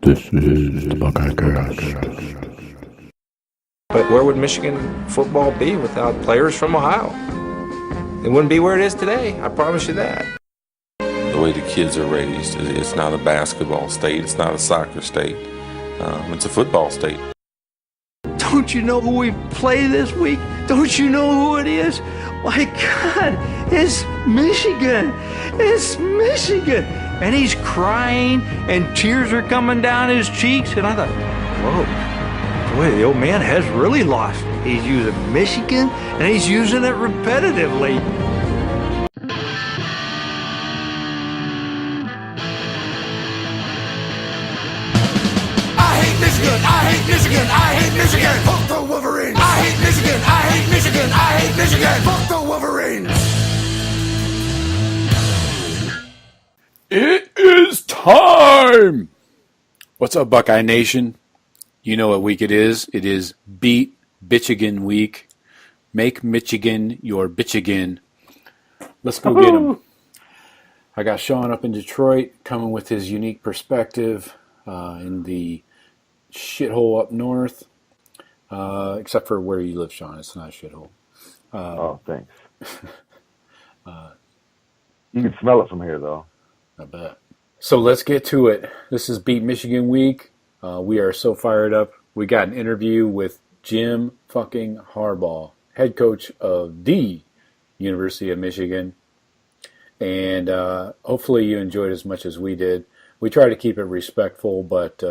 This is the Buckeye Cast. But where would Michigan football be without players from Ohio? It wouldn't be where it is today, I promise you that. The way the kids are raised, it's not a basketball state, it's not a soccer state, it's a football state. Don't you know who we play this week? Don't you know who it is? My God, it's Michigan. It's Michigan. And he's crying and tears are coming down his cheeks. And I thought, whoa, boy, the old man has really lost. He's using Michigan and he's using it repetitively. I hate Michigan, I hate Michigan, fuck the Wolverines. I hate Michigan, I hate Michigan, I hate Michigan, fuck the Wolverines. It is time! What's up, Buckeye Nation? You know what week it is. It is Beat Bitchigan week. Make Michigan your bitchigan. Let's go get him. I got Shawn up in Detroit coming with his unique perspective in the shithole up north, except for where you live, Shawn. It's not a shithole. Thanks. You can smell it from here, though. I bet. So let's get to it. This is Beat Michigan week. We are so fired up. We got an interview with Jim fucking Harbaugh, head coach of the University of Michigan. And hopefully you enjoyed as much as we did. We try to keep it respectful, but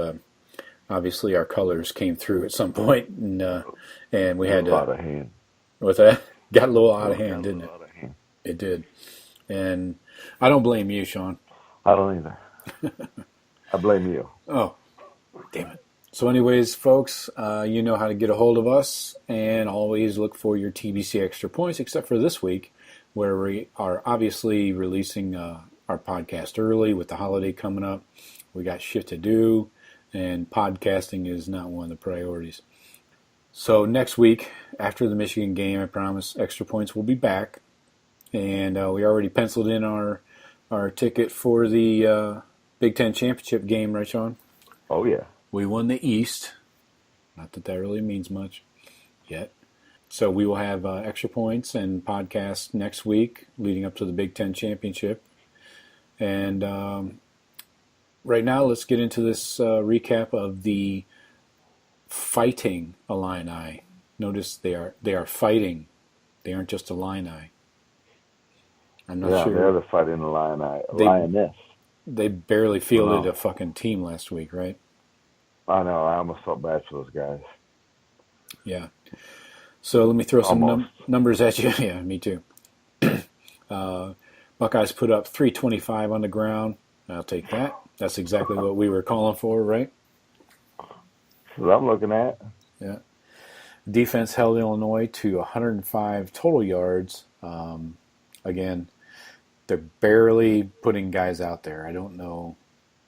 obviously our colors came through at some point, and we had to. Out of hand. What's that? Got a little out of hand, didn't it? It did. And I don't blame you, Shawn. I don't either. I blame you. Oh, damn it. So anyways, folks, you know how to get a hold of us, and always look for your TBC Extra Points, except for this week, where we are obviously releasing our podcast early with the holiday coming up. We got shit to do, and podcasting is not one of the priorities. So next week, after the Michigan game, I promise, Extra Points will be back, and we already penciled in our ticket for the Big Ten Championship game, right, Shawn? Oh, yeah. We won the East. Not that that really means much yet. So we will have Extra Points and podcasts next week leading up to the Big Ten Championship. And right now, let's get into this recap of the Fighting Illini. Notice they are fighting. They aren't just Illini. I'm not sure. They're the Fighting Lioness. They barely fielded a fucking team last week, right? I know. I almost felt bad for those guys. Yeah. So let me throw some numbers at you. Yeah, me too. Buckeyes put up 325 on the ground. I'll take that. That's exactly what we were calling for, right? That's what I'm looking at. Yeah. Defense held Illinois to 105 total yards. Again, they're barely putting guys out there. I don't know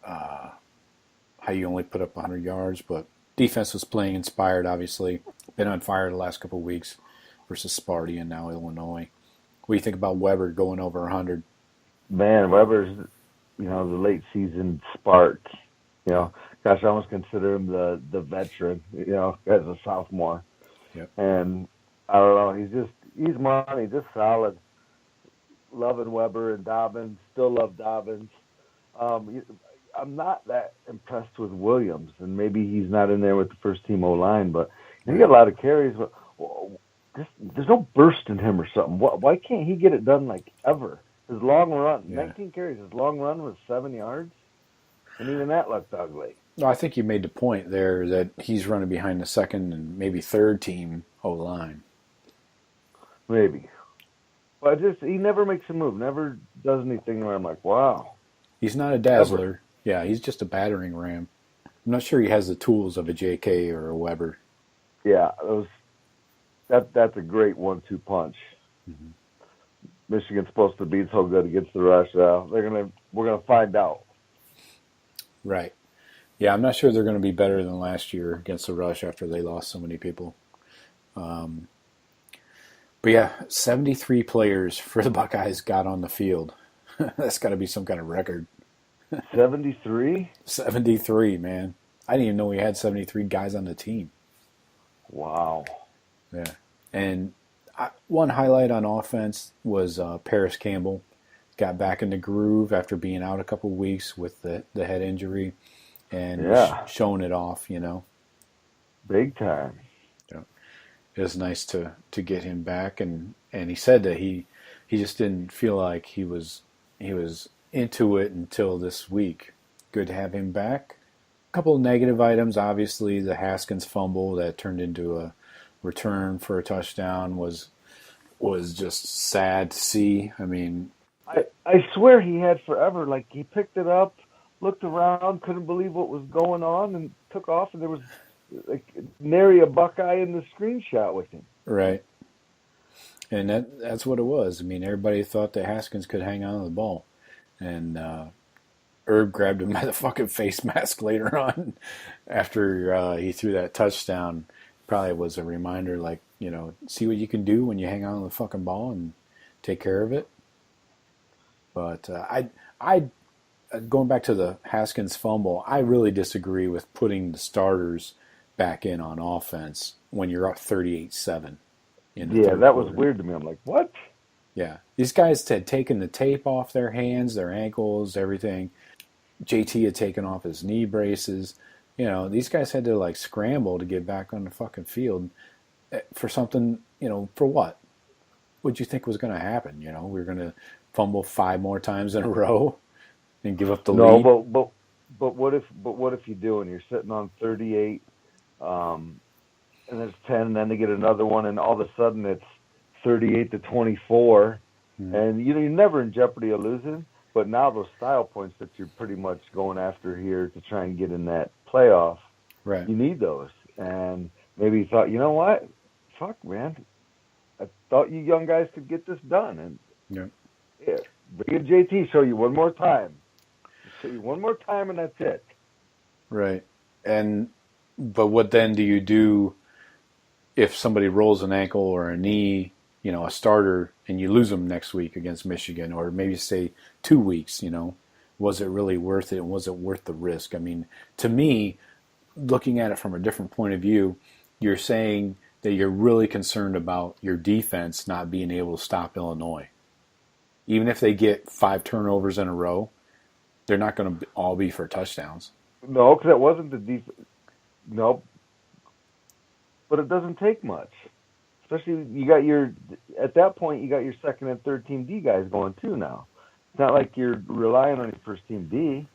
how you only put up 100 yards, but defense was playing inspired, obviously. Been on fire the last couple of weeks versus Sparty and now Illinois. What do you think about Weber going over 100? Man, Weber's, the late season spark. Gosh, I almost consider him the veteran, as a sophomore. Yep. And I don't know, he's money, just solid. Loving Weber and Dobbins, still love Dobbins. I'm not that impressed with Williams, and maybe he's not in there with the first team O-line, but he got a lot of carries, but there's no burst in him or something. Why can't he get it done like ever? His long run, 19 carries, his long run was 7 yards, and even that looked ugly. No, I think you made the point there that he's running behind the second and maybe third team O-line. Maybe. But he never makes a move, never does anything where I'm like, wow. He's not a dazzler. Yeah, he's just a battering ram. I'm not sure he has the tools of a JK or a Weber. Yeah, that's a great 1-2 punch. Mm-hmm. Michigan's supposed to be so good against the rush. We're gonna find out. Right. Yeah, I'm not sure they're going to be better than last year against the rush after they lost so many people. But yeah, 73 players for the Buckeyes got on the field. That's got to be some kind of record. 73? 73, man. I didn't even know we had 73 guys on the team. Wow. Yeah. And one highlight on offense was Paris Campbell. Got back in the groove after being out a couple weeks with the head injury and showing it off, Big time. Yeah. It was nice to get him back, and he said that he just didn't feel like he was into it until this week. Good to have him back. A couple of negative items, obviously the Haskins fumble that turned into a return for a touchdown was just sad to see. I mean, I swear he had forever. Like, he picked it up, looked around, couldn't believe what was going on, and took off, and there was like nary a Buckeye in the screenshot with him. Right. And that's what it was. I mean, everybody thought that Haskins could hang on to the ball. And Herb grabbed him by the fucking face mask later on after he threw that touchdown. Probably was a reminder, like, see what you can do when you hang on to the fucking ball and take care of it. But I going back to the Haskins fumble, I really disagree with putting the starters back in on offense when you're up 38-7. Yeah, that was weird to me. I'm like, what? Yeah. These guys had taken the tape off their hands, their ankles, everything. JT had taken off his knee braces. These guys had to, like, scramble to get back on the fucking field for something, for what? What'd you think was going to happen? We were going to fumble 5 more times in a row and give up the lead? No, but what if you do and you're sitting on 38, and there's 10, and then they get another one, and all of a sudden it's 38-24, and you're never in jeopardy of losing. But now those style points that you're pretty much going after here to try and get in that playoff, right? You need those. And maybe you thought, you know what? Fuck, man. I thought you young guys could get this done. And yeah, bring in JT, show you one more time. Show you one more time, and that's it. Right. But what then do you do if somebody rolls an ankle or a knee, a starter, and you lose them next week against Michigan, or maybe say 2 weeks, was it really worth it, and was it worth the risk? I mean, to me, looking at it from a different point of view, you're saying that you're really concerned about your defense not being able to stop Illinois. Even if they get 5 turnovers in a row, they're not going to all be for touchdowns. No, because that wasn't the defense. No, but it doesn't take much. Especially at that point, you got your second and third team D guys going too now. It's not like you're relying on your first team D.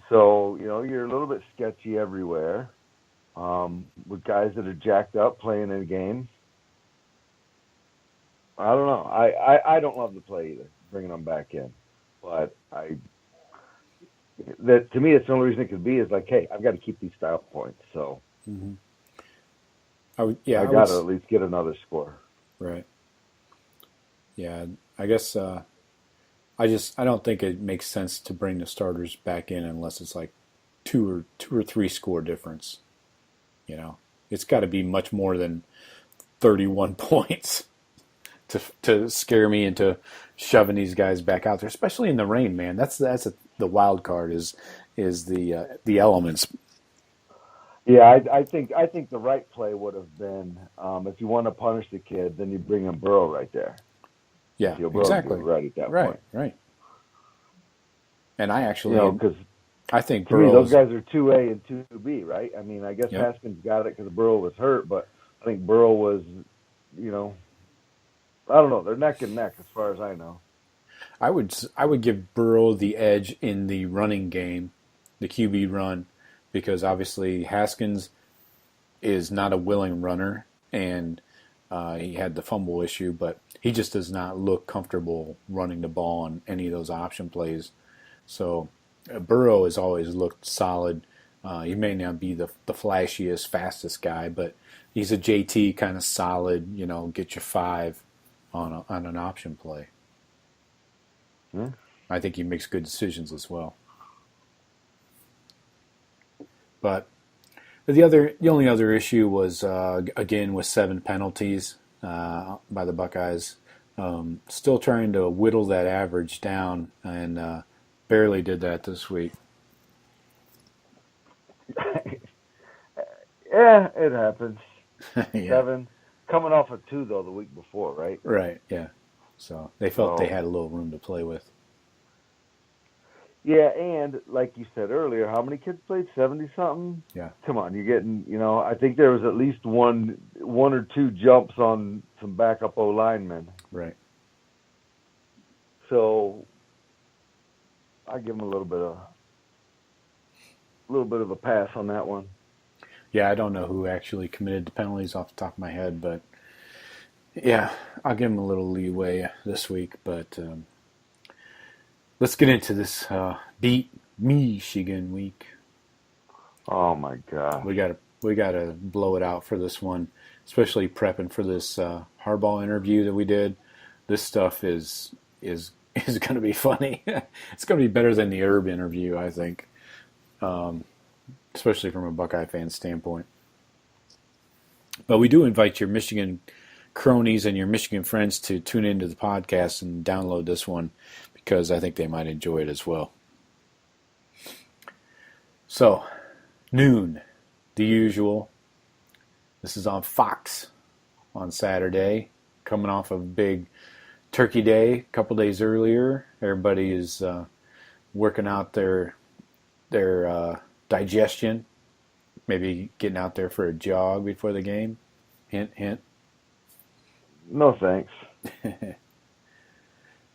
So, you're a little bit sketchy everywhere with guys that are jacked up playing in a game. I don't know. I don't love the play either, bringing them back in. But to me, that's the only reason it could be is like, hey, I've got to keep these style points. So I got to at least get another score. Right. Yeah, I guess I don't think it makes sense to bring the starters back in unless it's like two or three score difference. It's got to be much more than 31 points to scare me into shoving these guys back out there, especially in the rain, man. That's the wild card is the elements. Yeah, I think the right play would have been if you want to punish the kid, then you bring in Burrow right there. Yeah, exactly. Right at that point. Right. And I actually, because I think to me those guys are 2A and 2B, right? I mean, I guess Haskins got it because Burrow was hurt, but I think Burrow was, I don't know. They're neck and neck as far as I know. I would give Burrow the edge in the running game, the QB run, because obviously Haskins is not a willing runner, and he had the fumble issue, but he just does not look comfortable running the ball on any of those option plays. So Burrow has always looked solid. He may not be the flashiest, fastest guy, but he's a JT kind of solid, get you 5 on an option play. I think he makes good decisions as well. But the only other issue was, again, with 7 penalties by the Buckeyes. Still trying to whittle that average down, and Barely did that this week. Yeah, it happens. Yeah. 7. Coming off of 2, though, the week before, right? Right, yeah. So they felt they had a little room to play with. Yeah, and like you said earlier, how many kids played? 70-something? Yeah. Come on, you're getting, I think there was at least one or two jumps on some backup O linemen. Right. So I give them a little bit of a pass on that one. Yeah, I don't know who actually committed the penalties off the top of my head, but yeah, I'll give them a little leeway this week. But let's get into this beat Michigan week. Oh my God, We gotta blow it out for this one, especially prepping for this Harbaugh interview that we did. This stuff is going to be funny. It's going to be better than the Herb interview, I think, especially from a Buckeye fan standpoint. But we do invite your Michigan cronies and your Michigan friends to tune into the podcast and download this one because I think they might enjoy it as well. So, noon, the usual. This is on Fox on Saturday, coming off of big Turkey Day a couple days earlier. Everybody is working out their digestion, maybe getting out there for a jog before the game. Hint, hint. no thanks.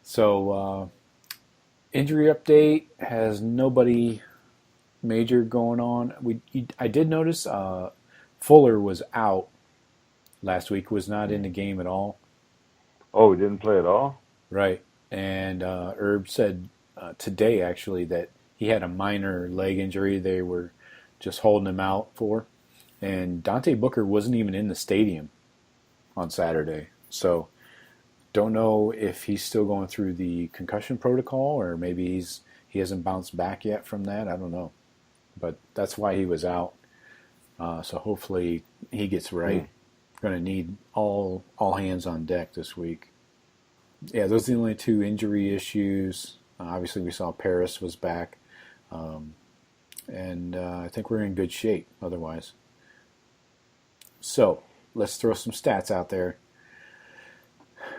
So, injury update has nobody major going on. I did notice Fuller was out last week, was not in the game at all. Oh, he didn't play at all? Right. And Herb said today, actually, that he had a minor leg injury they were just holding him out for. And Dante Booker wasn't even in the stadium on Saturday. So don't know if he's still going through the concussion protocol or maybe he hasn't bounced back yet from that. I don't know. But that's why he was out. So hopefully he gets right. Going to need all hands on deck this week. Yeah, those are the only two injury issues. Obviously, we saw Paris was back. And I think we're in good shape otherwise. So, let's throw some stats out there.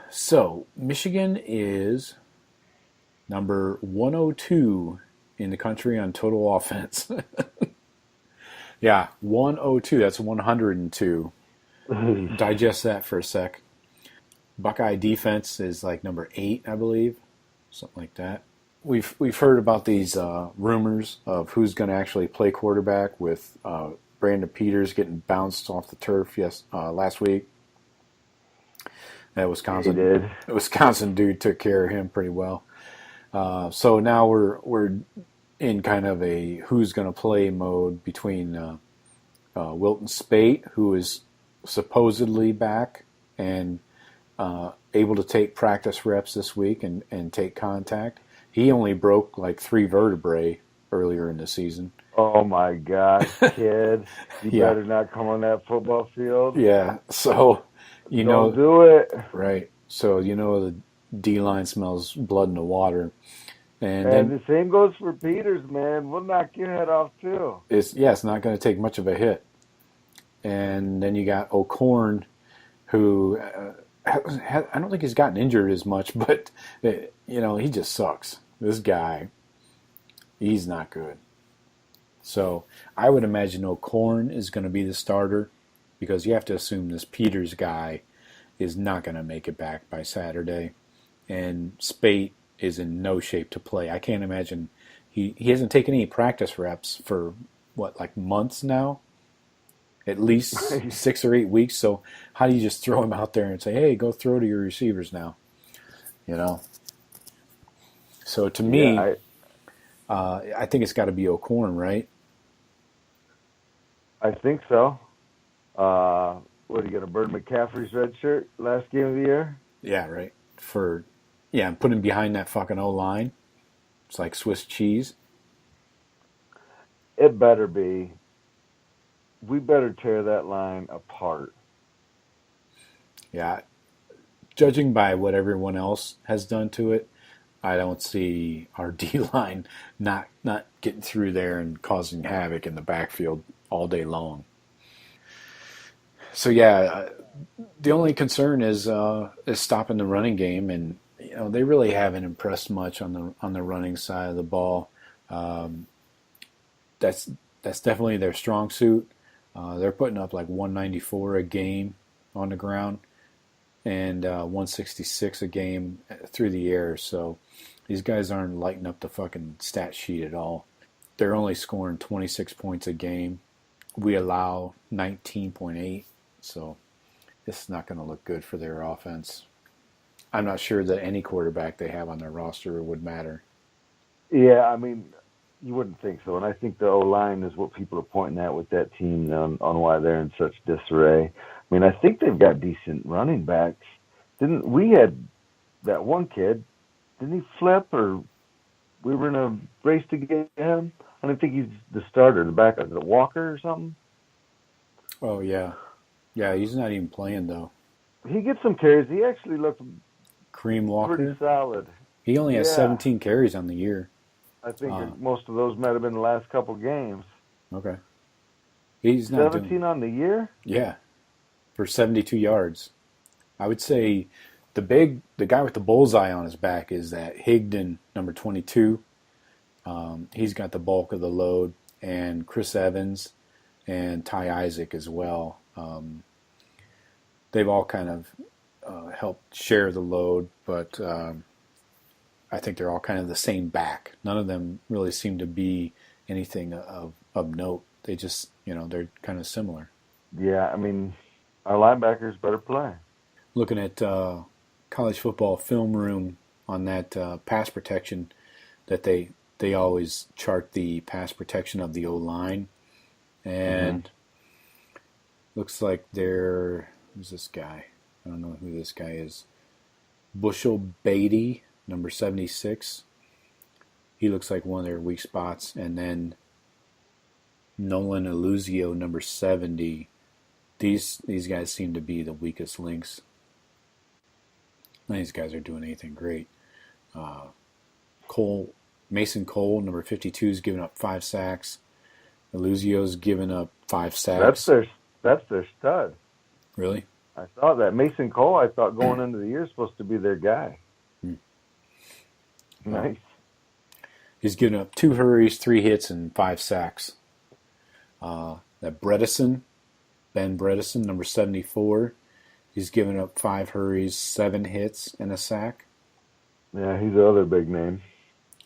So, Michigan is number 102 in the country on total offense. Yeah, 102. That's 102. Digest that for a sec. Buckeye defense is like number 8, I believe. Something like that. We've heard about these rumors of who's going to actually play quarterback with Brandon Peters getting bounced off the turf last week. That Wisconsin dude took care of him pretty well. So now we're in kind of a who's going to play mode between Wilton Spate, who is supposedly back and able to take practice reps this week and take contact. He only broke like 3 vertebrae earlier in the season. Oh my God, kid! You better not come on that football field. Yeah, so don't do it. Right. So the D-line smells blood in the water. And then, the same goes for Peters, man. We'll knock your head off too. It's not going to take much of a hit. And then you got O'Korn, who I don't think he's gotten injured as much, but he just sucks. This guy, he's not good. So I would imagine O'Korn is going to be the starter because you have to assume this Peters guy is not going to make it back by Saturday. And Spate is in no shape to play. I can't imagine. He hasn't taken any practice reps for, months now? At least 6 or 8 weeks. So how do you just throw him out there and say, hey, go throw to your receivers now? So to me, I think it's got to be O'Korn, right? I think so. What, are you going to burn McCaffrey's red shirt last game of the year? Yeah, right. And put him behind that fucking O-line. It's like Swiss cheese. It better be. We better tear that line apart. Yeah. Judging by what everyone else has done to it, I don't see our D-line not getting through there and causing havoc in the backfield all day long. So yeah, the only concern is stopping the running game, and they really haven't impressed much on the running side of the ball. That's definitely their strong suit. They're putting up like 194 a game on the ground and 166 a game through the air. So these guys aren't lighting up the fucking stat sheet at all. They're only scoring 26 points a game. We allow 19.8, so this is not going to look good for their offense. I'm not sure that any quarterback they have on their roster would matter. Yeah, I mean, you wouldn't think so. And I think the O-line is what people are pointing at with that team on why they're in such disarray. I mean, I think they've got decent running backs. We had that one kid, didn't he flip, or we were in a race to get him? I don't think he's the starter, the backup, the Walker or something. Oh, yeah. Yeah, he's not even playing, though. He gets some carries. He actually looked Kareem Walker? pretty solid. He only has 17 carries on the year. I think most of those might have been the last couple games. Okay. He's not 17 on the year? Yeah, for 72 yards. I would say the guy with the bullseye on his back is that Higdon, number 22. He's got the bulk of the load, and Chris Evans and Ty Isaac as well. They've all kind of helped share the load, but I think they're all kind of the same back. None of them really seem to be anything of note. They just, they're kind of similar. Yeah, I mean, our linebackers better play. Looking at college football film room on that pass protection, that they always chart the pass protection of the O-line. And looks like who's this guy? I don't know who this guy is. Bushel Beatty, number 76. He looks like one of their weak spots. And then Nolan Eluzio, number 70. These guys seem to be the weakest links. None of these guys are doing anything great. Mason Cole, number 52, is giving up 5 sacks. Eluzio's given up 5 sacks. That's their stud. Really? I saw that. Mason Cole, I thought going into the year, is supposed to be their guy. Nice. He's given up 2 hurries, 3 hits, and 5 sacks. That Ben Bredesen, number 74, he's given up 5 hurries, 7 hits, and a sack. Yeah, he's the other big name.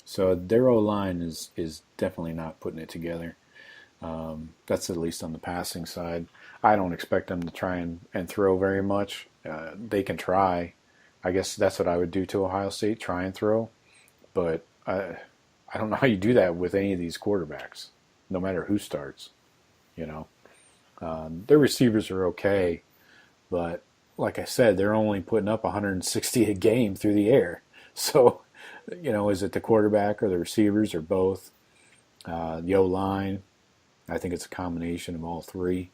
So their O-line is definitely not putting it together. That's at least on the passing side. I don't expect them to try and throw very much. They can try. I guess that's what I would do to Ohio State, try and throw. But I don't know how you do that with any of these quarterbacks, no matter who starts. Their receivers are okay, but like I said, they're only putting up 160 a game through the air. So, is it the quarterback or the receivers or both? The O-line, I think it's a combination of all three,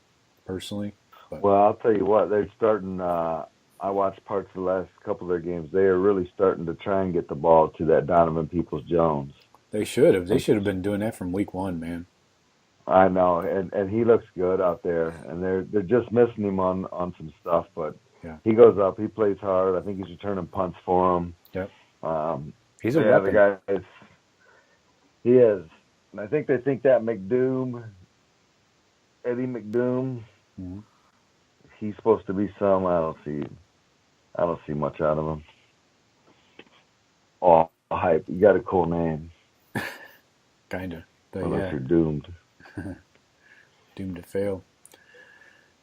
personally. But, well, I'll tell you what, they're starting. I watched parts of the last couple of their games. They are really starting to try and get the ball to that Donovan Peoples-Jones. They should have. They should have been doing that from week 1, man. I know, and he looks good out there, and they're just missing him on some stuff, but yeah. He goes up, he plays hard. I think he's returning punts for him. Yep. He's a weapon. The guy he is, and I think they think that Eddie McDoom, he's supposed to be some. I don't see much out of him. Oh, hype! You got a cool name. Kinda. Unless you're doomed. Doomed to fail.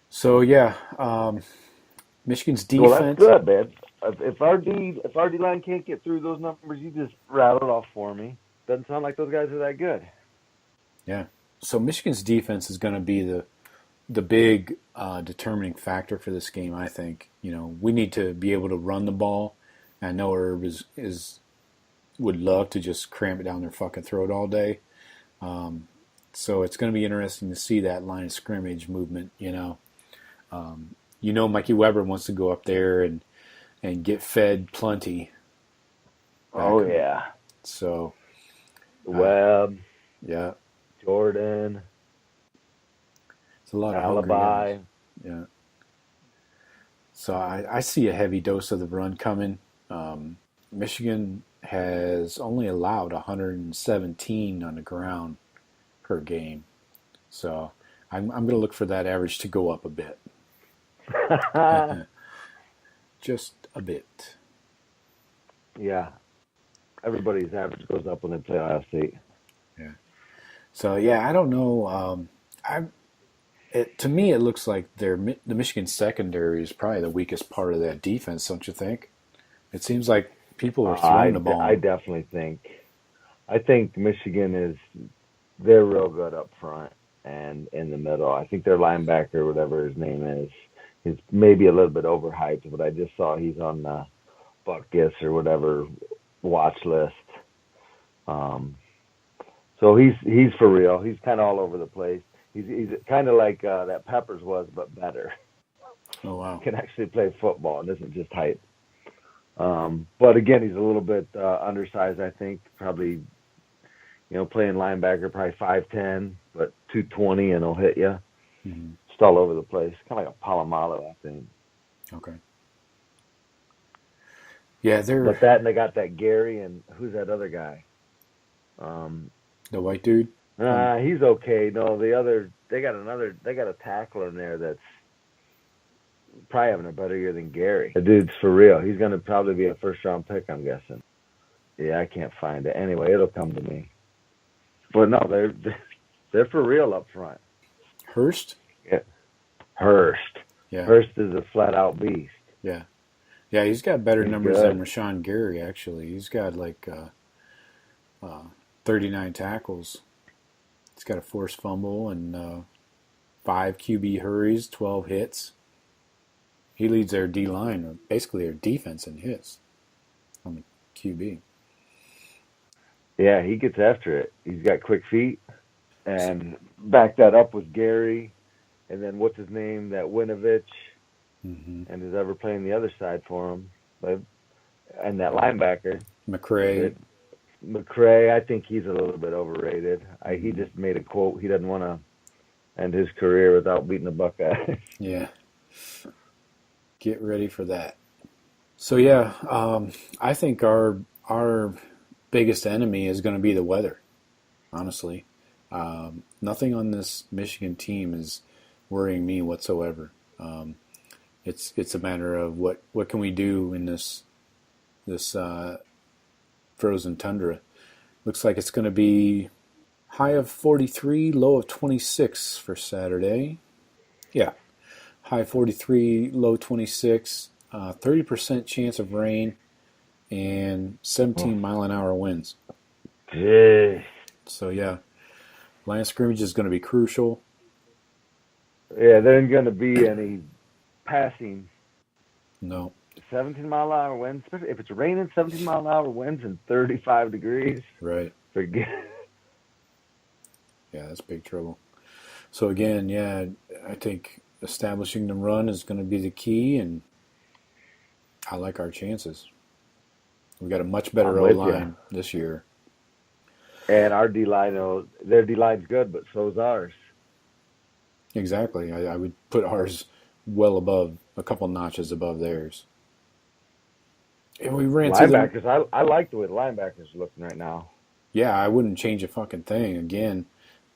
So yeah, Michigan's defense. Well, that's good, man. If our D line can't get through those numbers you just rattled off for me, doesn't sound like those guys are that good. Yeah. So Michigan's defense is going to be the big determining factor for this game. I think we need to be able to run the ball. I know Herb would love to just cram it down their fucking throat all day. So it's going to be interesting to see that line of scrimmage movement, Mikey Weber wants to go up there and get fed plenty. Oh, yeah. So, Webb, yeah, Jordan, it's a lot of hungry guys. Alibi. Yeah. So I see a heavy dose of the run coming. Michigan has only allowed 117 on the ground per game. So I'm going to look for that average to go up a bit. Just a bit. Yeah. Everybody's average goes up when they play Ohio State. Yeah. So, yeah, I don't know. To me, it looks like the Michigan secondary is probably the weakest part of that defense, don't you think? It seems like people are throwing the ball. I definitely think. I think Michigan they're real good up front and in the middle. I think their linebacker, whatever his name is maybe a little bit overhyped, but I just saw he's on the Buckeye or whatever watch list. So he's for real. He's kind of all over the place. He's kind of like that Peppers was, but better. Oh, wow. Can actually play football and isn't just hype. But again, he's a little bit undersized, I think. Probably, playing linebacker, probably 5'10", but 220, and he'll hit you. Mm-hmm. Just all over the place. Kind of like a Palomalo, I think. Okay. Yeah, But that, and they got that Gary, and who's that other guy? The white dude? He's okay. No, they got a tackler in there that's probably having a better year than Gary. The dude's for real. He's going to probably be a first-round pick, I'm guessing. Yeah, I can't find it. Anyway, it'll come to me. But no, they're for real up front. Hurst? Yeah. Hurst. Yeah. Hurst is a flat-out beast. Yeah. Yeah, he's got better numbers than Rashawn Gary, actually. He's got 39 tackles. He's got a forced fumble and 5 QB hurries, 12 hits. He leads their D-line, or basically their defense in hits on the QB. Yeah, he gets after it. He's got quick feet. And back that up with Gary. And then what's his name? That Winovich. Mm-hmm. And is ever playing the other side for him. And that linebacker. McCray. I think he's a little bit overrated. He just made a quote. He doesn't want to end his career without beating the Buckeye. Yeah. Get ready for that. So, yeah, I think our biggest enemy is going to be the weather, honestly. Nothing on this Michigan team is worrying me whatsoever. It's a matter of what can we do in this frozen tundra. Looks like it's going to be high of 43, low of 26 for Saturday. Yeah, high 43, low 26, 30% chance of rain, and 17 mile an hour winds. Yeah. So yeah, line of scrimmage is going to be crucial. Yeah, there ain't going to be any passing. No. 17-mile-an-hour winds, especially if it's raining, 17-mile-an-hour winds and 35 degrees. Right. Forget. Yeah, that's big trouble. So again, yeah, I think establishing the run is going to be the key, and I like our chances. We got a much better O-line this year. And our D-line, their D-line's good, but so's ours. Exactly. I would put ours well above, a couple notches above theirs. And we ran linebackers, I like the way the linebackers are looking right now. Yeah, I wouldn't change a fucking thing. Again,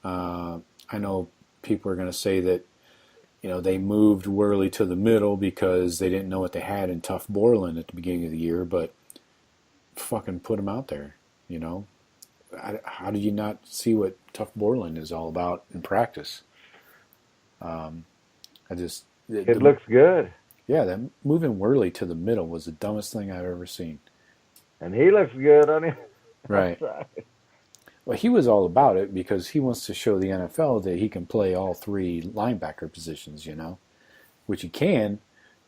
I know people are going to say that, they moved Worley to the middle because they didn't know what they had in Tough Borland at the beginning of the year, but fucking put him out there, How do you not see what Tough Borland is all about in practice? It looks good. Yeah, that moving Worley to the middle was the dumbest thing I've ever seen. And he looks good on it. Right. Well, he was all about it because he wants to show the NFL that he can play all three linebacker positions, which he can,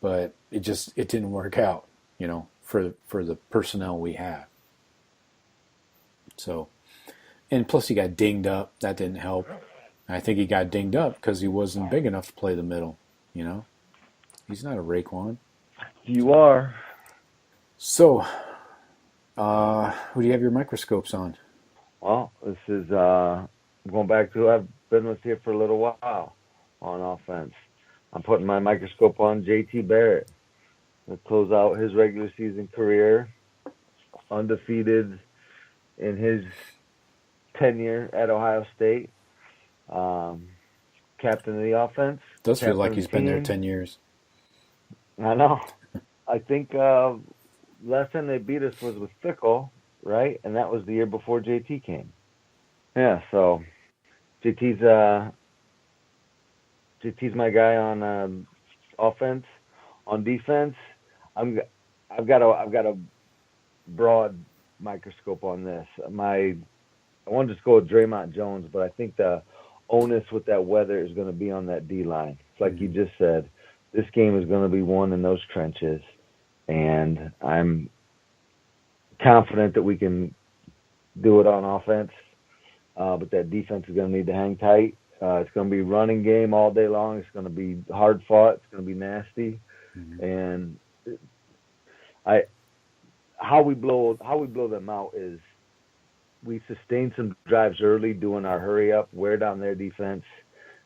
but it didn't work out, for the personnel we have. So, and plus he got dinged up. That didn't help. I think he got dinged up because he wasn't big enough to play the middle, He's not a Raekwon. You are. So, Who do you have your microscopes on? Well, this is going back to I've been with you for a little while on offense. I'm putting my microscope on JT Barrett to close out his regular season career, undefeated in his tenure at Ohio State. Captain of the offense. Does feel like captain of he's the been there team. 10 years. I know. I think last time they beat us was with Fickle, right? And that was the year before JT came. Yeah, so JT's my guy on offense. On defense, I've got a broad microscope on this. I wanted to just go with Draymond Jones, but I think the onus with that weather is going to be on that D line. It's like you just said, this game is going to be won in those trenches, and I'm confident that we can do it on offense. But that defense is going to need to hang tight. It's going to be running game all day long. It's going to be hard fought. It's going to be nasty, and how we blow them out is we sustain some drives early, doing our hurry up, wear down their defense,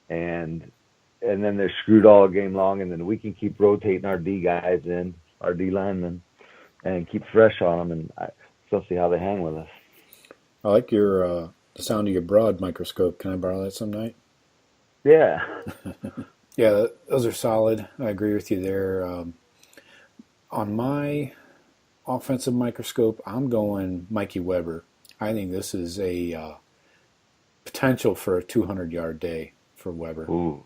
and then they're screwed all game long. And then we can keep rotating our D guys in, our D linemen, and keep fresh on them. And still see how they hang with us. I like your the sound of your broad microscope. Can I borrow that some night? Yeah. Yeah, those are solid. I agree with you there. On my offensive microscope, I'm going Mikey Weber. I think this is a potential for a 200-yard day for Weber. Ooh.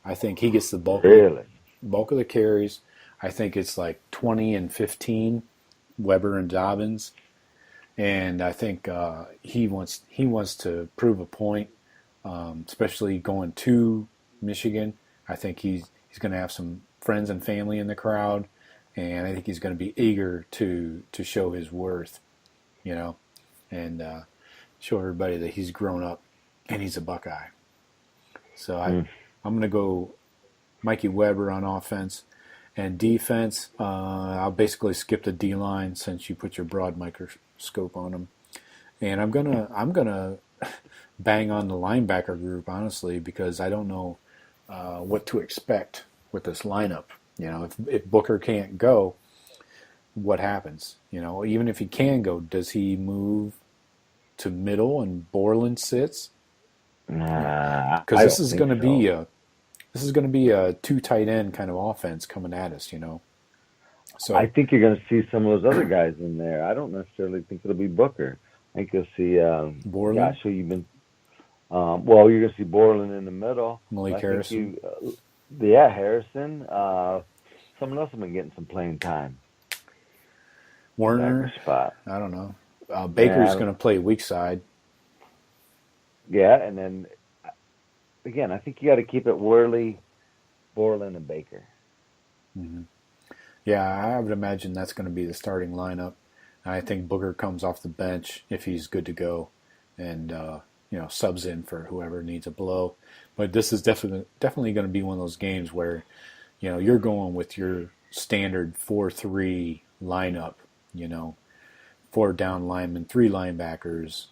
I think he gets the bulk of the carries. I think it's like 20 and 15, Weber and Dobbins. And I think he wants to prove a point, especially going to Michigan. I think he's going to have some friends and family in the crowd, and I think he's going to be eager to show his worth, and show everybody that he's grown up and he's a Buckeye. So I'm going to go Mikey Weber on offense. And defense, I'll basically skip the D-line since you put your broad microscope on them. And I'm gonna bang on the linebacker group, honestly, because I don't know what to expect with this lineup. If Booker can't go, what happens? Even if he can go, does he move to middle and Borland sits? Because this is going to be a two tight end kind of offense coming at us. So I think you're going to see some of those other guys in there. I don't necessarily think it'll be Booker. I think you'll see Borland. Gosh, who you've been. You're going to see Borland in the middle. Malik Harrison. Harrison. Someone else has been getting some playing time. Werner. Spot. I don't know. Baker's going to play weak side. Yeah, and then again, I think you got to keep it Worley, Borland, and Baker. Mm-hmm. Yeah, I would imagine that's going to be the starting lineup. I think Booker comes off the bench if he's good to go, and subs in for whoever needs a blow. But this is definitely going to be one of those games where you're going with your standard 4-3 lineup. 4 down linemen, 3 linebackers.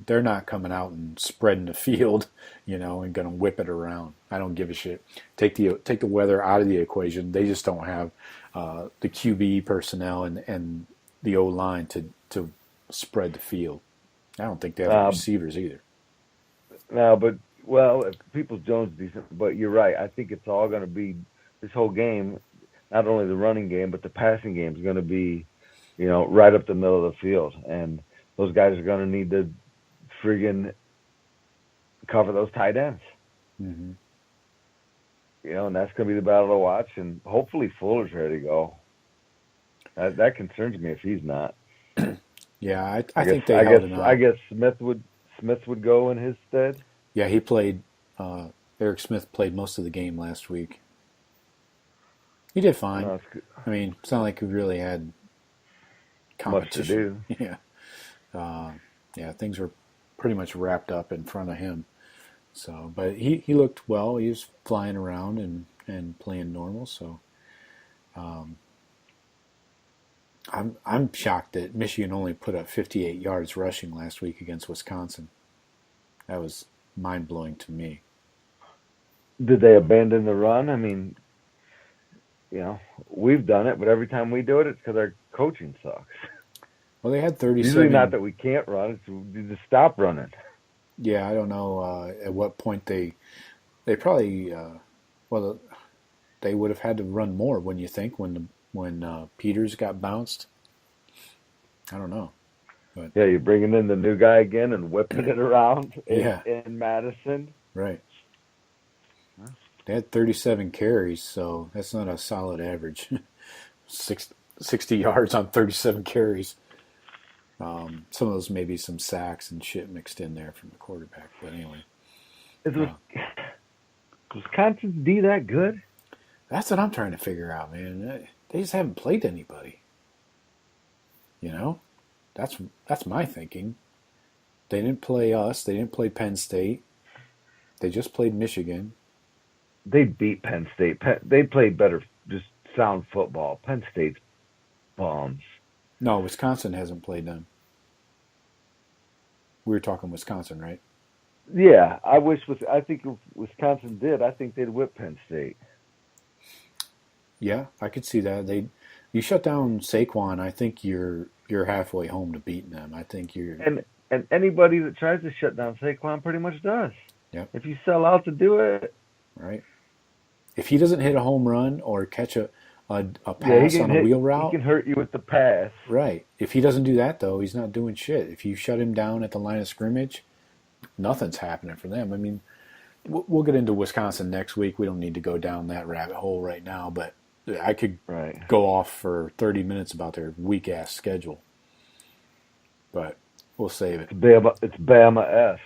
They're not coming out and spreading the field, and going to whip it around. I don't give a shit. Take the weather out of the equation. They just don't have the QB personnel and the O-line to spread the field. I don't think they have receivers either. No, but Peoples-Jones is decent, but you're right. I think it's all going to be this whole game, not only the running game, but the passing game is going to be right up the middle of the field. And those guys are going to need to friggin' cover those tight ends. Mm-hmm. And that's going to be the battle to watch. And hopefully Fuller's ready to go. That concerns me if he's not. Yeah, I think they held him out. I guess Smith would go in his stead. Yeah, he played. Eric Smith played most of the game last week. He did fine. No, it's not like he really had competition. Much to do. Yeah. Things were pretty much wrapped up in front of him. So, but he looked well. He was flying around and playing normal. So, I'm shocked that Michigan only put up 58 yards rushing last week against Wisconsin. That was mind-blowing to me. Did they abandon the run? I mean, we've done it, but every time we do it, it's because our coaching sucks. Well, they had 37. Usually not that we can't run; it's we just stop running. Yeah, I don't know at what point they probably they would have had to run more. When you think when Peters got bounced, I don't know. But, yeah, you're bringing in the new guy again and whipping it around in Madison. Right. They had 37 carries, so that's not a solid average. 60 yards on 37 carries. Some of those maybe some sacks and shit mixed in there from the quarterback. But anyway. Is Wisconsin's D that good? That's what I'm trying to figure out, man. They just haven't played anybody. That's my thinking. They didn't play us. They didn't play Penn State. They just played Michigan. They beat Penn State. They played better, just sound football. Penn State's bombs. No, Wisconsin hasn't played them. We were talking Wisconsin, right? Yeah, I think if Wisconsin did, I think they'd whip Penn State. Yeah, I could see that. You shut down Saquon, I think you're halfway home to beating them. I think you're and anybody that tries to shut down Saquon pretty much does. Yep. If you sell out to do it, right. If he doesn't hit a home run or catch a pass on a wheel route, he can hurt you with the pass. Right. If he doesn't do that, though, he's not doing shit. If you shut him down at the line of scrimmage, nothing's happening for them. I mean, we'll get into Wisconsin next week. We don't need to go down that rabbit hole right now, but I could go off for 30 minutes about their weak-ass schedule. But we'll save it. It's Bama-esque.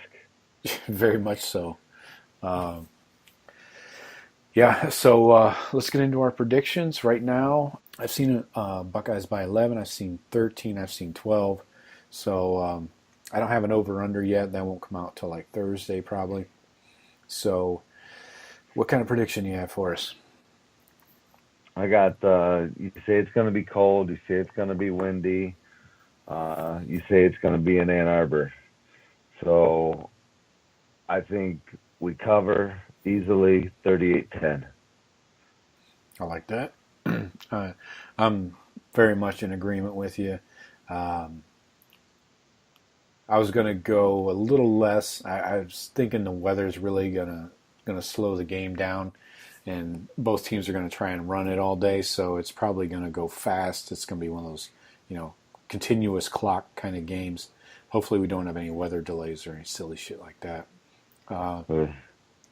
Very much so. Yeah, so let's get into our predictions right now. I've seen Buckeyes by 11. I've seen 13. I've seen 12. So I don't have an over-under yet. That won't come out till like Thursday probably. So what kind of prediction do you have for us? I got, you say it's going to be cold. You say it's going to be windy. You say it's going to be in Ann Arbor. So I think we cover easily 38-10. I like that. I'm very much in agreement with you. I was going to go a little less. I was thinking the weather's really going to slow the game down, and both teams are going to try and run it all day, so it's probably going to go fast. It's going to be one of those, continuous clock kind of games. Hopefully we don't have any weather delays or any silly shit like that.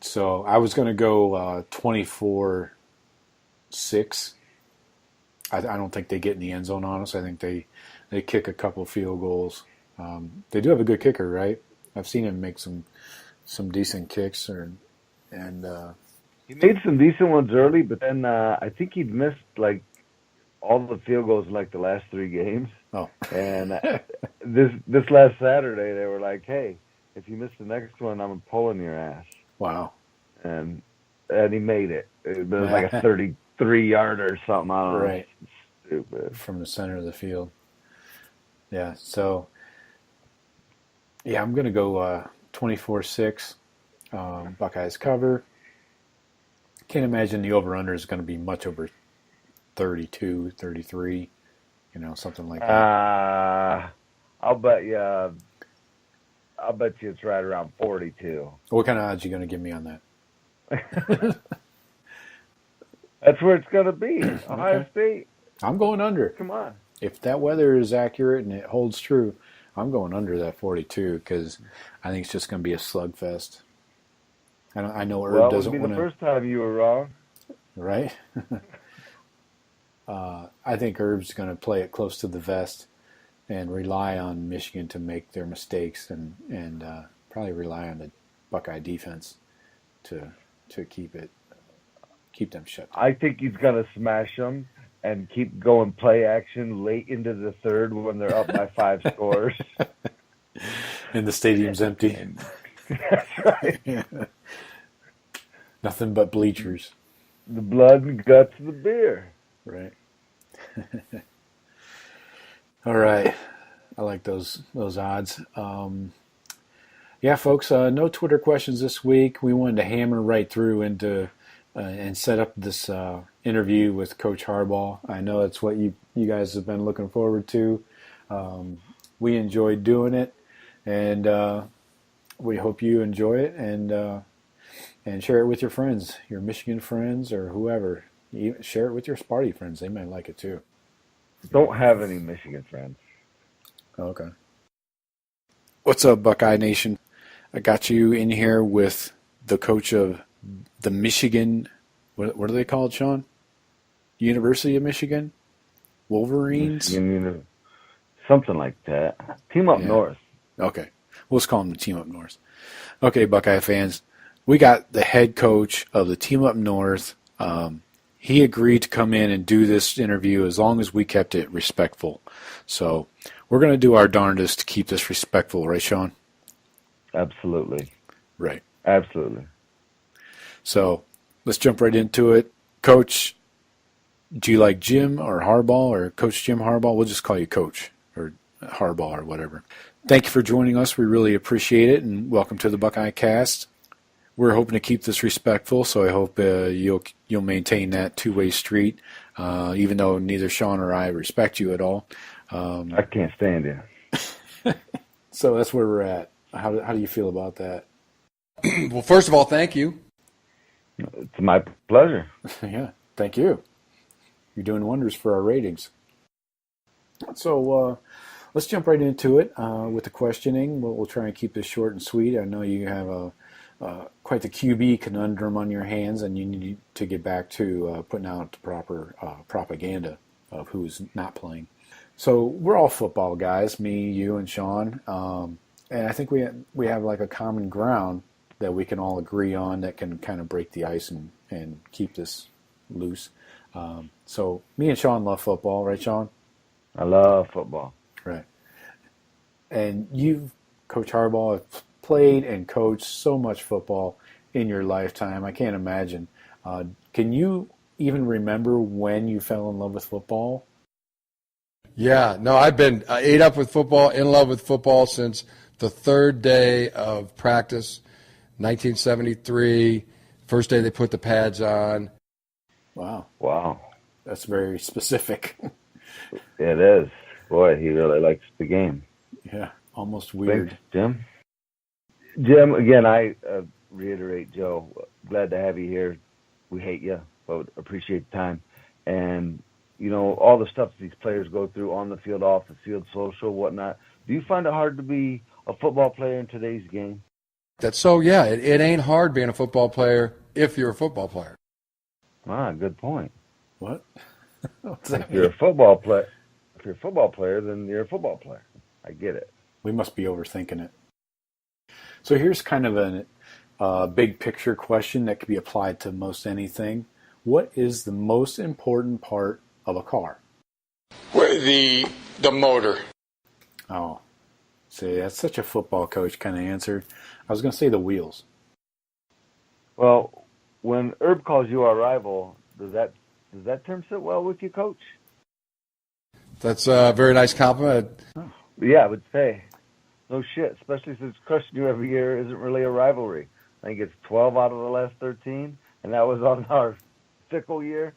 So I was going to go 24-6. I don't think they get in the end zone on us. I think they kick a couple field goals. They do have a good kicker, right? I've seen him make some decent kicks. He made some decent ones early, but then I think he'd missed like all the field goals in like the last 3 games. Oh. And this last Saturday, they were like, "Hey, if you miss the next one, I'm pulling your ass." Wow. And he made it. It was like a 33-yarder or something. I don't know. Right. Stupid. From the center of the field. Yeah, so, yeah, I'm going to go 24-6. Buckeyes cover. Can't imagine the over-under is going to be much over 32, 33, something like that. I'll bet you it's right around 42. What kind of odds are you going to give me on that? That's where it's going to be. Ohio State. I'm going under. Come on. If that weather is accurate and it holds true, I'm going under that 42 because I think it's just going to be a slugfest. I know Herb doesn't want to. Well, it would be the first time you were wrong. Right? I think Herb's going to play it close to the vest and rely on Michigan to make their mistakes and probably rely on the Buckeye defense to keep them shut down. I think he's going to smash them and keep going play action late into the third when they're up by 5 scores. And the stadium's empty. That's right. Yeah. Nothing but bleachers. The blood and guts of the beer. Right. All right. I like those odds. Yeah, folks, no Twitter questions this week. We wanted to hammer right through into and set up this interview with Coach Harbaugh. I know it's what you guys have been looking forward to. We enjoyed doing it, and we hope you enjoy it and share it with your friends, your Michigan friends or whoever. Share it with your Sparty friends. They might like it too. Don't have any Michigan friends. Okay. What's up, Buckeye Nation? I got you in here with the coach of the Michigan, what do they call it, Shawn? University of Michigan? Wolverines? Something like that. Team Up North. Okay. We'll just call them the Team Up North. Okay, Buckeye fans. We got the head coach of the Team Up North. He agreed to come in and do this interview as long as we kept it respectful. So we're going to do our darndest to keep this respectful, right, Shawn? Absolutely. Right. Absolutely. So let's jump right into it. Coach, do you like Jim or Harbaugh or Coach Jim Harbaugh? We'll just call you Coach or Harbaugh or whatever. Thank you for joining us. We really appreciate it, and welcome to the Buckeye Cast. We're hoping to keep this respectful, so I hope you'll maintain that two-way street, even though neither Shawn or I respect you at all. I can't stand you. So that's where we're at. How do you feel about that? Well, first of all, thank you. It's my pleasure. Yeah, thank you. You're doing wonders for our ratings. So let's jump right into it with the questioning. We'll try and keep this short and sweet. I know you have quite the QB conundrum on your hands, and you need to get back to putting out the proper propaganda of who's not playing. So we're all football guys, me, you, and Shawn, and I think we have like a common ground that we can all agree on that can kind of break the ice and keep this loose. So me and Shawn love football, right, Shawn? I love football. Right. And you've, Coach Harbaugh, have played and coached so much football in your lifetime. I can't imagine. Can you even remember when you fell in love with football? Yeah, no, I've been ate up with football, in love with football since the third day of practice, 1973, first day they put the pads on. Wow. That's very specific. It is. Boy, he really likes the game. Yeah, almost weird. Thanks, Jim. Jim, again, I reiterate, Joe, glad to have you here. We hate you, but appreciate the time. And, you know, all the stuff these players go through on the field, off the field, social, whatnot. Do you find it hard to be a football player in today's game? That's so, yeah, it ain't hard being a football player if you're a football player. Ah, good point. What? What's that If you're a football player, then you're a football player. I get it. We must be overthinking it. So here's kind of a big picture question that could be applied to most anything. What is the most important part of a car? The motor. Oh, see, that's such a football coach kind of answer. I was going to say the wheels. Well, when Herb calls you our rival, does that term sit well with you, Coach? That's a very nice compliment. Yeah, I would say. No shit, especially since crushing you every year isn't really a rivalry. I think it's 12 out of the last 13, and that was on our fickle year.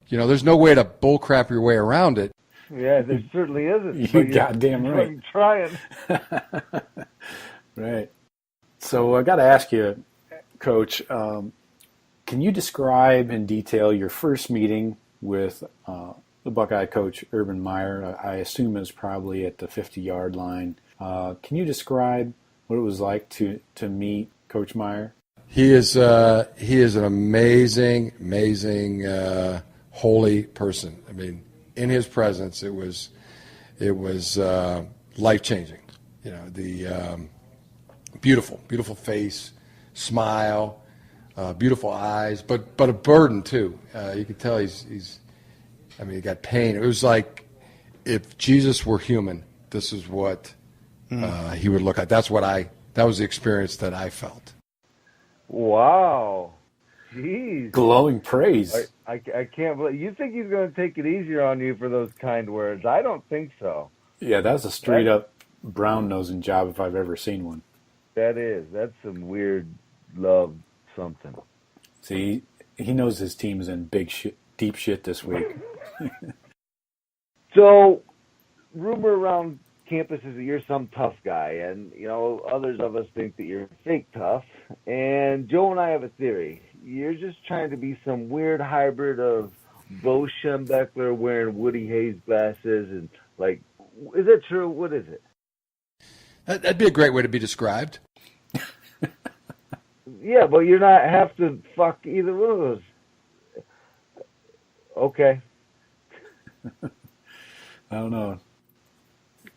You know, there's no way to bullcrap your way around it. Yeah, there certainly isn't. You goddamn right. I'm trying. Right. So I got to ask you, Coach, can you describe in detail your first meeting with the Buckeye coach, Urban Meyer? I assume it was probably at the 50-yard line. Can you describe what it was like to meet Coach Meyer? He is an amazing, holy person. I mean, in his presence, it was life-changing. You know, the beautiful face, smile, beautiful eyes, but a burden too. You could tell he's. I mean, he got pain. It was like if Jesus were human, this is what he would look like. That was the experience that I felt. Wow. Jeez. Glowing praise. I can't believe. You think he's going to take it easier on you for those kind words? I don't think so. Yeah, that's a straight up brown nosing job if I've ever seen one. That's some weird love something. See, he knows his team's in deep shit this week. So, rumor around campus is that you're some tough guy, and others of us think that you're fake tough. And Joe and I have a theory. You're just trying to be some weird hybrid of Bo Schembechler wearing Woody Hayes glasses, and is that true? What is it? That'd be a great way to be described. Yeah, but you're not have to fuck either one of those. Okay. I don't know.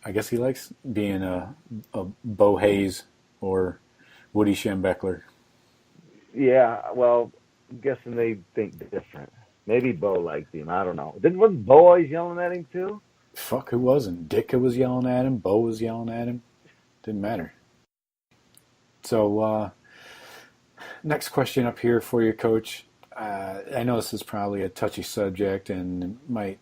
I guess he likes being a Bo Hayes or Woody Schembechler. Yeah, well, I'm guessing they think different. Maybe Bo liked him. I don't know. Wasn't Bo always yelling at him too? Fuck, who wasn't? Ditka was yelling at him. Bo was yelling at him. Didn't matter. So, next question up here for you, Coach. I know this is probably a touchy subject and might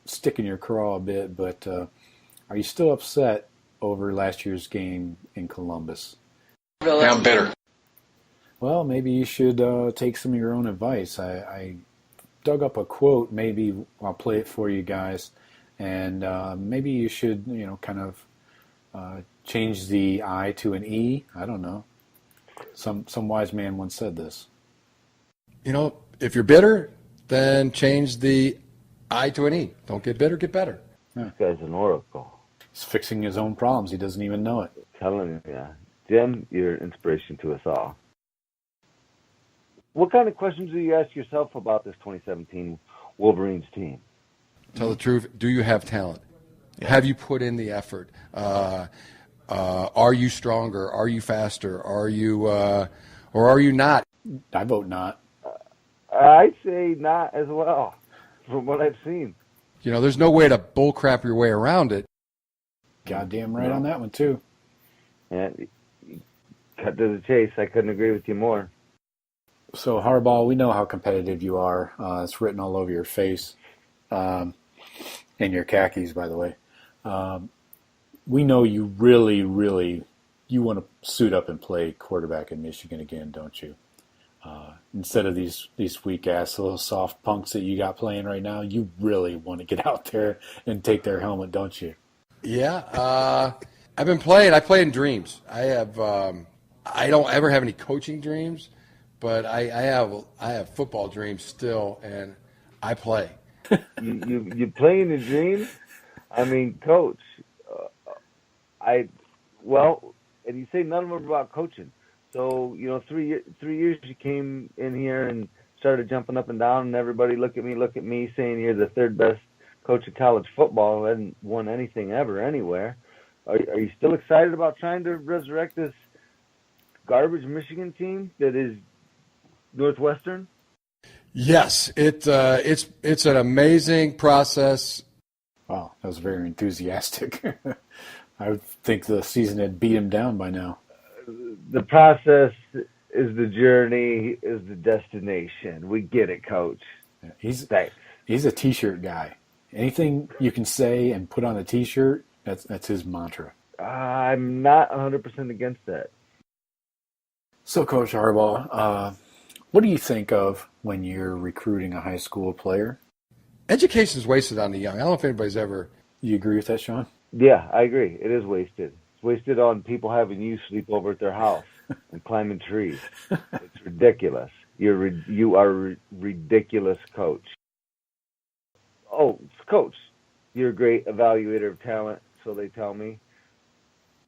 stick in your craw a bit, but are you still upset over last year's game in Columbus? Yeah, I'm bitter. Well, maybe you should take some of your own advice. I dug up a quote. Maybe I'll play it for you guys, and maybe you should, kind of change the I to an E. I don't know. Some wise man once said this. If you're bitter, then change the I to an E. Don't get bitter, get better. This guy's an oracle. He's fixing his own problems. He doesn't even know it. Telling you, yeah. Jim, you're an inspiration to us all. What kind of questions do you ask yourself about this 2017 Wolverines team? Tell the truth. Do you have talent? Yeah. Have you put in the effort? Are you stronger? Are you faster? Are you, or are you not? I vote not. I'd say not as well, from what I've seen. There's no way to bullcrap your way around it. Goddamn right on that one, too. Yeah, cut to the chase. I couldn't agree with you more. So, Harbaugh, we know how competitive you are. It's written all over your face. And your khakis, by the way. We know you really, really, you want to suit up and play quarterback in Michigan again, don't you? Instead of these weak-ass little soft punks that you got playing right now, you really want to get out there and take their helmet, don't you? Yeah. I've been playing. I play in dreams. I have. I don't ever have any coaching dreams, but I have football dreams still, and I play. You play in a dream? I mean, Coach, and you say none of them about coaching. So, 3 years you came in here and started jumping up and down, and everybody look at me, saying you're the third best coach of college football who hadn't won anything ever anywhere. Are you still excited about trying to resurrect this garbage Michigan team that is Northwestern? Yes, it's an amazing process. Wow, that was very enthusiastic. I would think the season had beat him down by now. The process is the journey, is the destination. We get it, Coach. Yeah, Thanks. He's a T-shirt guy. Anything you can say and put on a T-shirt, that's his mantra. I'm not 100% against that. So, Coach Harbaugh, what do you think of when you're recruiting a high school player? Education is wasted on the young. I don't know if anybody's ever... You agree with that, Shawn? Yeah, I agree. It is wasted. It's wasted on people having you sleep over at their house and climbing trees. It's ridiculous. You are ridiculous, Coach. Oh, Coach, you're a great evaluator of talent, so they tell me.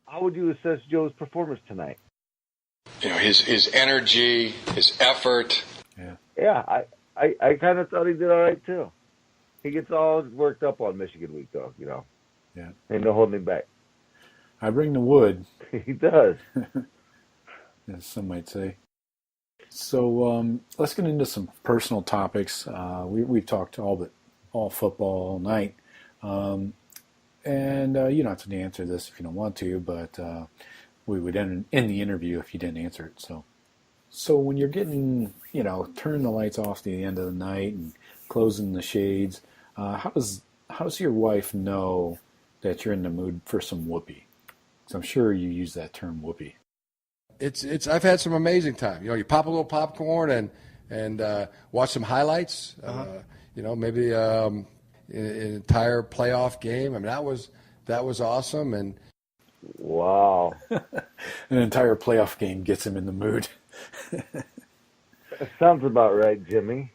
How would you assess Joe's performance tonight? His energy, his effort. Yeah, I kind of thought he did all right, too. He gets all worked up on Michigan week, though, Yeah. Ain't no holding him back. I bring the wood. He does. As some might say. So let's get into some personal topics. We've talked all football all night. And you don't have to answer this if you don't want to, but we would end the interview if you didn't answer it. So when you're getting, turning the lights off at the end of the night and closing the shades, how does your wife know that you're in the mood for some whoopee? So I'm sure you use that term whoopee. It's I've had some amazing time. You pop a little popcorn and watch some highlights. Maybe an entire playoff game. I mean, that was awesome. And Wow. An entire playoff game gets him in the mood. That sounds about right, Jimmy.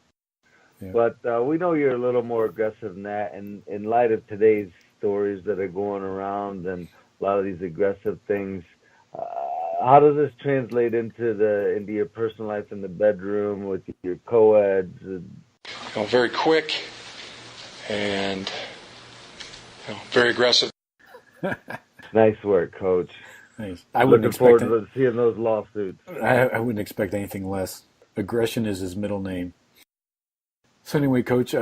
Yeah. But we know you're a little more aggressive than that. And in light of today's stories that are going around and a lot of these aggressive things, how does this translate into your personal life in the bedroom with your co-eds? very quick and very aggressive. Nice work, Coach. Nice. I wouldn't Looking forward to seeing those lawsuits. I wouldn't expect anything less. Aggression is his middle name. So anyway, Coach,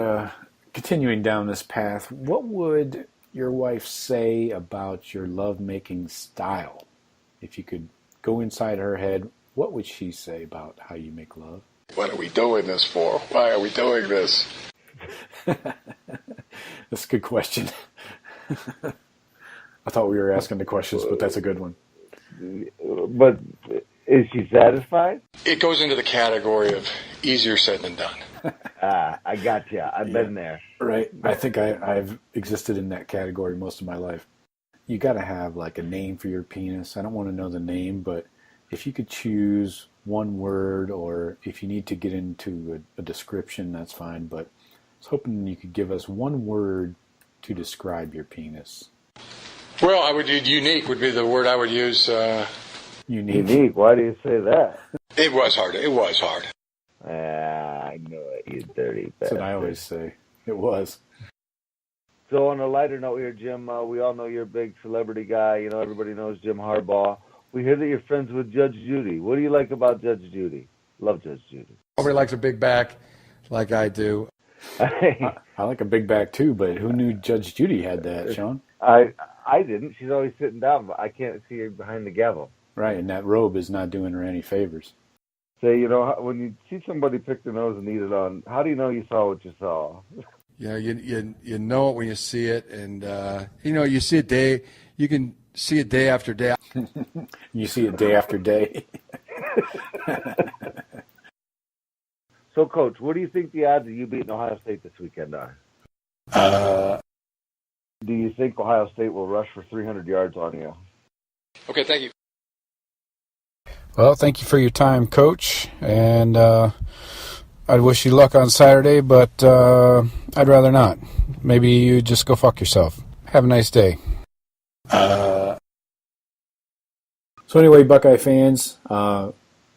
continuing down this path, what would your wife say about your lovemaking style? If you could go inside her head, what would she say about how you make love? What are we doing this for? Why are we doing this? That's a good question. I thought we were asking the questions, but that's a good one. But is she satisfied? It goes into the category of easier said than done. I got you. I've been there. Right. I think I've existed in that category most of my life. You got to have like a name for your penis. I don't want to know the name, but if you could choose one word, or if you need to get into a description, that's fine. But I was hoping you could give us one word to describe your penis. Well, unique would be the word I would use. Unique? Why do you say that? It was hard. I know it, you dirty bastard. That's what I always say. It was. So on a lighter note here, Jim, we all know you're a big celebrity guy. Everybody knows Jim Harbaugh. We hear that you're friends with Judge Judy. What do you like about Judge Judy? Love Judge Judy. Nobody likes a big back like I do. I like a big back too, but who knew Judge Judy had that, Shawn? I didn't. She's always sitting down, but I can't see her behind the gavel. Right, and that robe is not doing her any favors. So, when you see somebody pick their nose and eat it on, how do you know you saw what you saw? You know it when you see it, and you see it you can see it day after day. You see it day after day. So, Coach, what do you think the odds of you beating Ohio State this weekend are? Do you think Ohio State will rush for 300 yards on you? Okay, thank you. Well, thank you for your time, Coach, and I'd wish you luck on Saturday, but I'd rather not. Maybe you just go fuck yourself. Have a nice day. So anyway, Buckeye fans,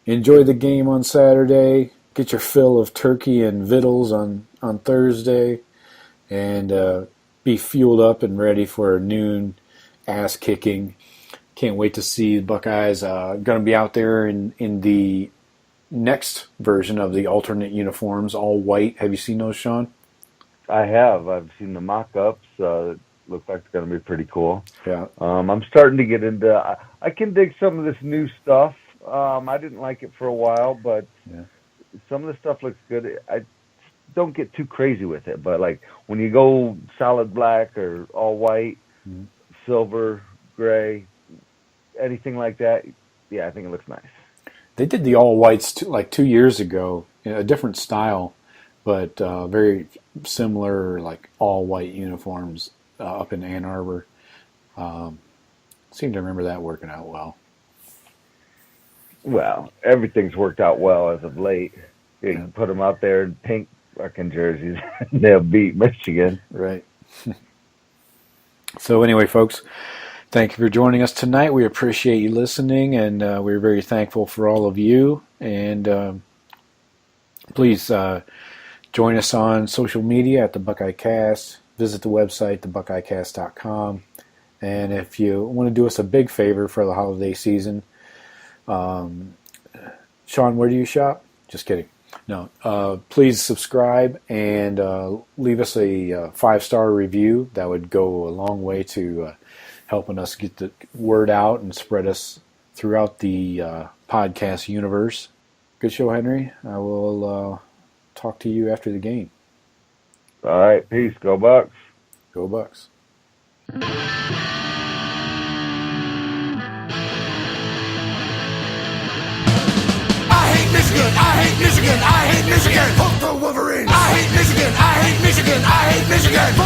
enjoy the game on Saturday. Get your fill of turkey and vittles on Thursday, and be fueled up and ready for a noon ass kicking. Can't wait to see the Buckeyes. Going to be out there in the next version of the alternate uniforms, all white. Have you seen those, Shawn? I have. I've seen the mock-ups. Look like it's going to be pretty cool. Yeah. I'm starting to get into. I can dig some of this new stuff. I didn't like it for a while, but some of the stuff looks good. I don't get too crazy with it, but like when you go solid black or all white, silver, gray, anything like that, yeah, I think it looks nice. They did the all whites like 2 years ago, a different style, but very similar, like all white uniforms up in Ann Arbor. Seem to remember that working out well. Well, everything's worked out well as of late. You can put them out there in pink fucking jerseys, they'll beat Michigan. Right. So anyway, folks, thank you for joining us tonight. We appreciate you listening, and we're very thankful for all of you. And please join us on social media at the Buckeye Cast. Visit the website, thebuckeyecast.com. And if you want to do us a big favor for the holiday season, Shawn, where do you shop? Just kidding. No. Please subscribe and leave us a 5-star review. That would go a long way to helping us get the word out and spread us throughout the podcast universe. Good show, Henry. I will talk to you after the game. All right. Peace. Go Bucks. Go Bucks. I hate Michigan, I hate Michigan, I hate Michigan. Fuck the Wolverines. I hate Michigan, I hate Michigan, I hate Michigan.